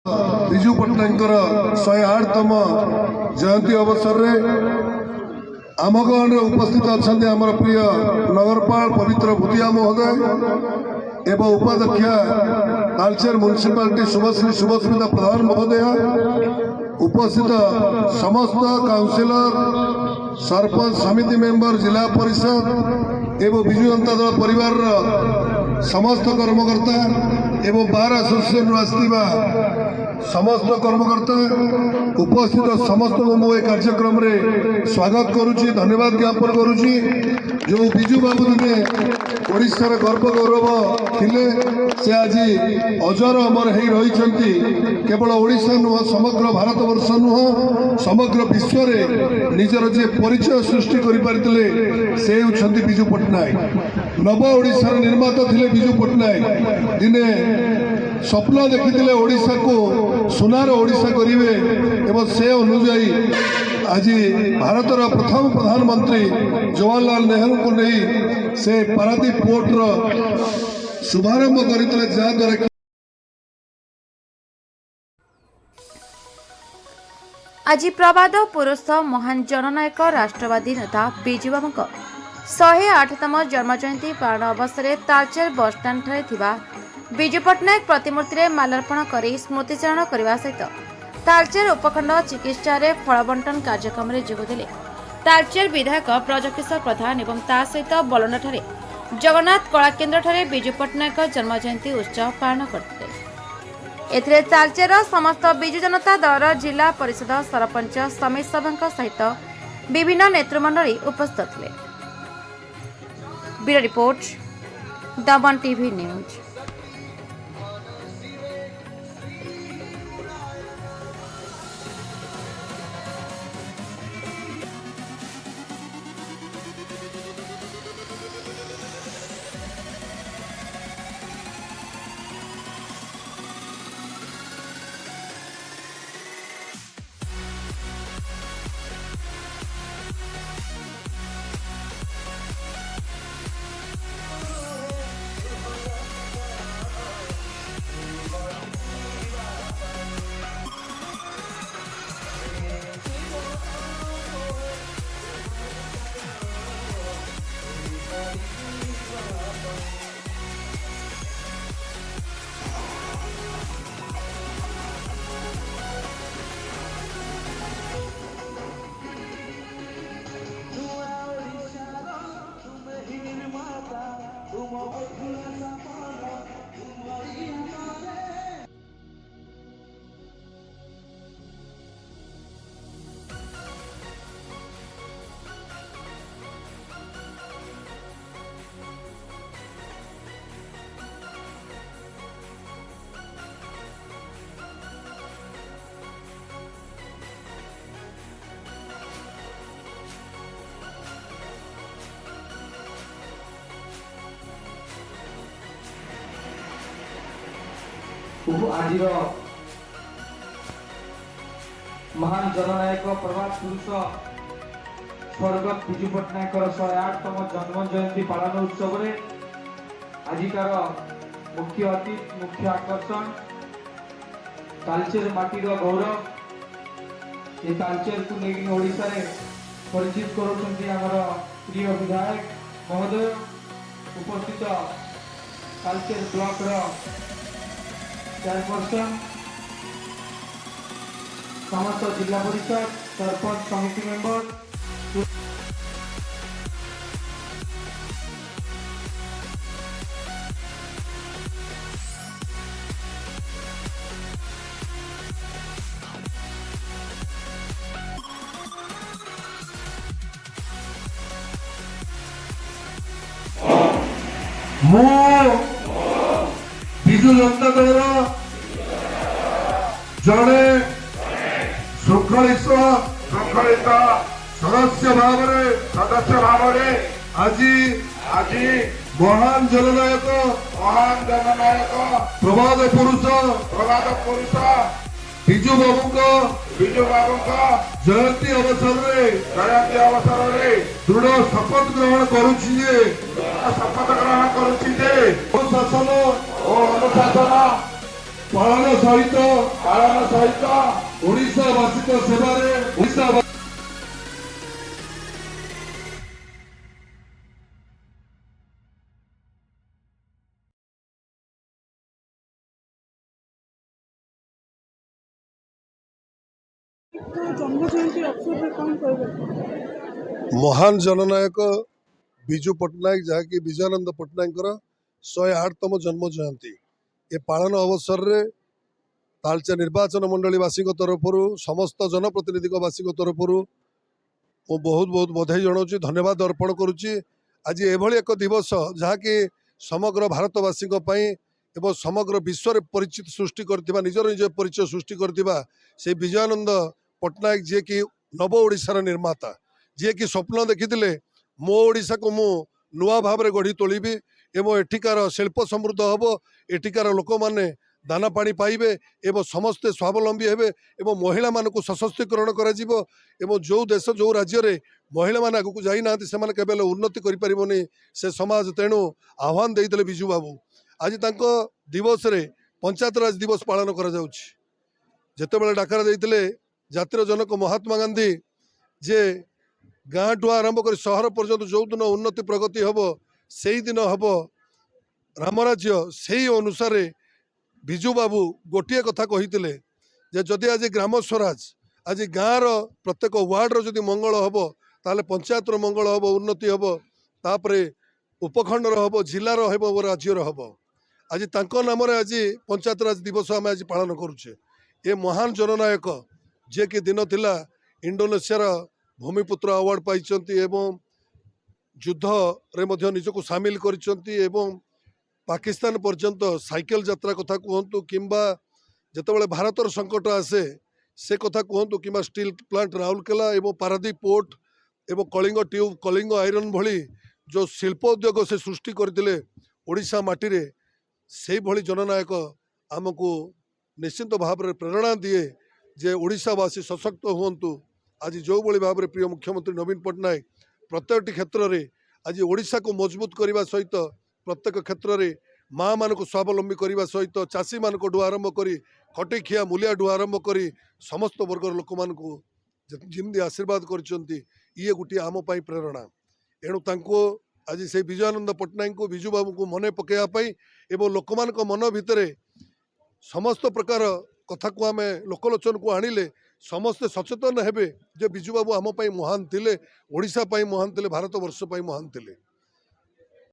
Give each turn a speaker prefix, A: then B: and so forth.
A: विजु पट्टनायक 108तम जयंती अवसर में आम गहन उपस्थित अच्छा आम प्रिय नगरपाल पवित्र भूतिया महोदय एवं उपाध्यक्षा तालचेर म्युनिसिपालिटी शुभश्री शुभस्मिता प्रधान महोदय उपस्थित समस्त काउंसिलर सरपंच समिति मेंबर जिला परिषद एवं विजु जनता दल परिवार समस्त कर्मकर्ता एवं बार एसोसिएशन आसवा समस्त कर्मकर्ता उपस्थित समस्त मु कार्यक्रम रे स्वागत करुच्ची धन्यवाद ज्ञापन करुच्ची। जो विजु बाबू दिने ओडिशार गर्व गौरव थिले से आज अजर अमर हो रही केवल ओडिशा नुह समग्र भारत वर्ष नुह समग्र विश्व रे निजर जे परिचय सृष्टि करें से होती विजु पट्टनायक। नव ओडिशार निर्माता थिले विजु पट्टनायक दिने स्वप्न देखी ओडिशा को सुनार ओडिशा करेंगे एवं से अनुजाई आज भारतर प्रथम प्रधानमंत्री जवाहरलाल नेहरू को नहीं से पारादीप पोर्टर शुभारंभ करते जहाद्वारा
B: आज प्रवाद पुरुष महान जननायक राष्ट्रवादी नेता विजु बाबू 108तम जन्मजयंती पालन अवसर में तालचेर बसस्टाण्ड विजु पट्टनायक प्रतिमूर्ति में माल्यार्पण कर स्मृतिचारण करने सहित तालचेर उपखंड चिकित्सा फल बंटन कार्यक्रम में जोगदेले तालचेर विधायक ब्रजकिशोर प्रधान एवं ता सहित बलुंडा जगन्नाथ कला केन्द्र विजु पट्टनायक जन्मजयंती उत्सव पालन करते तालचेर समस्त विजु जनता दल जिला परिषद सरपंच समिति सभा सहित विभिन्न नेतृमंडली उपस्थित थे। ब्यूरो रिपोर्ट दमन टीवी न्यूज।
C: आज महान जननायक प्रवाद पुरुष स्वर्गत विजु पट्टनायक 108तम जन्म जयंती पालन उत्सव रे आजिकार मुख्य अतिथि मुख्य आकर्षण तालचेर माटीर गौरव ये तालचेर को लेकिन ओडिशा रे परिचित करूछंती हमर प्रिय विधायक महोदय उपस्थित तालचेर ब्लॉक रो चेयरपर्सन समस्त जिला परिषद सरपंच समिति मेंबर
A: विजु जनता दल जड़े शृंखलित सदस्य भाव आज महान जननायक प्रवाद पुरुष विजु बाबू जयंती अवसर रे दृढ़ शपथ ग्रहण करुछि जे शासन ପାଳନ ସହିତ ଓଡ଼ିଶାବାସୀଙ୍କ ସେବାରେ ଓଡ଼ିଶା
D: ଜନ୍ମ ଜୟନ୍ତୀ ଅବସରରେ କ'ଣ କହିବେ?
A: ମହାନ ଜନନାୟକ ବିଜୁ ପଟ୍ଟନାୟକ ଯାହାକି ବିଜୟାନନ୍ଦ ପଟ୍ଟନାୟକଙ୍କର 108ତମ ଜନ୍ମ ଜୟନ୍ତୀ ଏ ପାଳନ ଅବସରରେ ତାଳଚେର ନିର୍ବାଚନ ମଣ୍ଡଳୀବାସୀଙ୍କ ତରଫରୁ ସମସ୍ତ ଜନପ୍ରତିନିଧିଙ୍କ ବାସୀଙ୍କ ତରଫରୁ ମୁଁ ବହୁତ ବଧାଇ ଜଣାଉଛି, ଧନ୍ୟବାଦ ଅର୍ପଣ କରୁଛି। ଆଜି ଏଭଳି ଏକ ଦିବସ ଯାହାକି ସମଗ୍ର ଭାରତବାସୀଙ୍କ ପାଇଁ ଏବଂ ସମଗ୍ର ବିଶ୍ୱରେ ପରିଚିତ ସୃଷ୍ଟି କରିଥିବା ନିଜ ପରିଚୟ ସୃଷ୍ଟି କରିଥିବା ସେ ବିଜୟାନନ୍ଦ ପଟ୍ଟନାୟକ ଯିଏକି ନବ ଓଡ଼ିଶାର ନିର୍ମାତା, ଯିଏକି ସ୍ୱପ୍ନ ଦେଖିଥିଲେ ମୋ ଓଡ଼ିଶାକୁ ମୁଁ ନୂଆ ଭାବରେ ଗଢ଼ି ତୋଳିବି ଏବଂ ଏଠିକାର ଶିଳ୍ପ ସମୃଦ୍ଧ ହେବ, ଏଠିକାର ଲୋକମାନେ ଦାନା ପାଣି ପାଇବେ ଏବଂ ସମସ୍ତେ ସ୍ୱାବଲମ୍ବୀ ହେବେ ଏବଂ ମହିଳାମାନଙ୍କୁ ସଶକ୍ତିକରଣ କରାଯିବ ଏବଂ ଯେଉଁ ଦେଶ ଯେଉଁ ରାଜ୍ୟରେ ମହିଳାମାନେ ଆଗକୁ ଯାଇନାହାନ୍ତି ସେମାନେ କେବେ ହେଲେ ଉନ୍ନତି କରିପାରିବନି ସେ ସମାଜ, ତେଣୁ ଆହ୍ୱାନ ଦେଇଥିଲେ ବିଜୁ ବାବୁ। ଆଜି ତାଙ୍କ ଦିବସରେ ପଞ୍ଚାୟତରାଜ ଦିବସ ପାଳନ କରାଯାଉଛି। ଯେତେବେଳେ ଡାକରା ଦେଇଥିଲେ ଜାତିର ଜନକ ମହାତ୍ମା ଗାନ୍ଧୀ ଯେ ଗାଁଠୁ ଆରମ୍ଭ କରି ସହର ପର୍ଯ୍ୟନ୍ତ ଯେଉଁଦିନ ଉନ୍ନତି ପ୍ରଗତି ହେବ ସେଇଦିନ ହେବ ରାମରାଜ୍ୟ, ସେଇ ଅନୁସାରେ ବିଜୁ ବାବୁ ଗୋଟିଏ କଥା କହିଥିଲେ ଯେ ଯଦି ଆଜି ଗ୍ରାମ ସ୍ୱରାଜ, ଆଜି ଗାଁର ପ୍ରତ୍ୟେକ ୱାର୍ଡର ଯଦି ମଙ୍ଗଳ ହେବ ତାହେଲେ ପଞ୍ଚାୟତର ମଙ୍ଗଳ ହେବ, ଉନ୍ନତି ହେବ, ତାପରେ ଉପଖଣ୍ଡର ହେବ, ଜିଲ୍ଲାର ହେବ ଓ ରାଜ୍ୟର ହେବ। ଆଜି ତାଙ୍କ ନାମରେ ଆଜି ପଞ୍ଚାୟତରାଜ ଦିବସ ଆମେ ଆଜି ପାଳନ କରୁଛେ। ଏ ମହାନ ଜନନାୟକ ଯିଏକି ଦିନ ଥିଲା ଇଣ୍ଡୋନେସିଆର ଭୂମିପୁତ୍ର ଆୱାର୍ଡ ପାଇଛନ୍ତି ଏବଂ ଯୁଦ୍ଧରେ ମଧ୍ୟ ନିଜକୁ ସାମିଲ କରିଛନ୍ତି ଏବଂ ପାକିସ୍ତାନ ପର୍ଯ୍ୟନ୍ତ ସାଇକେଲ ଯାତ୍ରା କଥା କୁହନ୍ତୁ କିମ୍ବା ଯେତେବେଳେ ଭାରତର ସଙ୍କଟ ଆସେ ସେ କଥା କୁହନ୍ତୁ କିମ୍ବା ଷ୍ଟିଲ୍ ପ୍ଲାଣ୍ଟ ରାଉରକେଲା ଏବଂ ପାରାଦୀପ ପୋର୍ଟ ଏବଂ କଳିଙ୍ଗ ଟ୍ୟୁବ୍, କଳିଙ୍ଗ ଆଇରନ୍ ଭଳି ଯେଉଁ ଶିଳ୍ପ ଉଦ୍ୟୋଗ ସେ ସୃଷ୍ଟି କରିଥିଲେ ଓଡ଼ିଶା ମାଟିରେ, ସେଇଭଳି ଜନନାୟକ ଆମକୁ ନିଶ୍ଚିନ୍ତ ଭାବରେ ପ୍ରେରଣା ଦିଏ ଯେ ଓଡ଼ିଶାବାସୀ ସଶକ୍ତ ହୁଅନ୍ତୁ। ଆଜି ଯେଉଁଭଳି ଭାବରେ ପ୍ରିୟ ମୁଖ୍ୟମନ୍ତ୍ରୀ ନବୀନ ପଟ୍ଟନାୟକ ପ୍ରତ୍ୟେକଟି କ୍ଷେତ୍ରରେ ଆଜି ଓଡ଼ିଶାକୁ ମଜବୁତ କରିବା ସହିତ ପ୍ରତ୍ୟେକ କ୍ଷେତ୍ରରେ ମାଆମାନଙ୍କୁ ସ୍ୱାବଲମ୍ବୀ କରିବା ସହିତ ଚାଷୀମାନଙ୍କଠୁ ଆରମ୍ଭ କରି ଖଟିଖିଆ ମୂଲିଆଠୁ ଆରମ୍ଭ କରି ସମସ୍ତ ବର୍ଗର ଲୋକମାନଙ୍କୁ ଯେମିତି ଆଶୀର୍ବାଦ କରିଛନ୍ତି, ଇଏ ଗୋଟିଏ ଆମ ପାଇଁ ପ୍ରେରଣା। ଏଣୁ ତାଙ୍କୁ ଆଜି ସେଇ ବିଜୟାନନ୍ଦ ପଟ୍ଟନାୟକଙ୍କୁ ବିଜୁ ବାବୁଙ୍କୁ ମନେ ପକାଇବା ପାଇଁ ଏବଂ ଲୋକମାନଙ୍କ ମନ ଭିତରେ ସମସ୍ତ ପ୍ରକାର କଥାକୁ ଆମେ ଲୋକଲୋଚନକୁ ଆଣିଲେ ସମସ୍ତେ ସଚେତନ ହେବେ ଯେ ବିଜୁ ବାବୁ ଆମ ପାଇଁ ମହାନ ଥିଲେ, ଓଡ଼ିଶା ପାଇଁ ମହାନ ଥିଲେ, ଭାରତବର୍ଷ ପାଇଁ ମହାନ ଥିଲେ।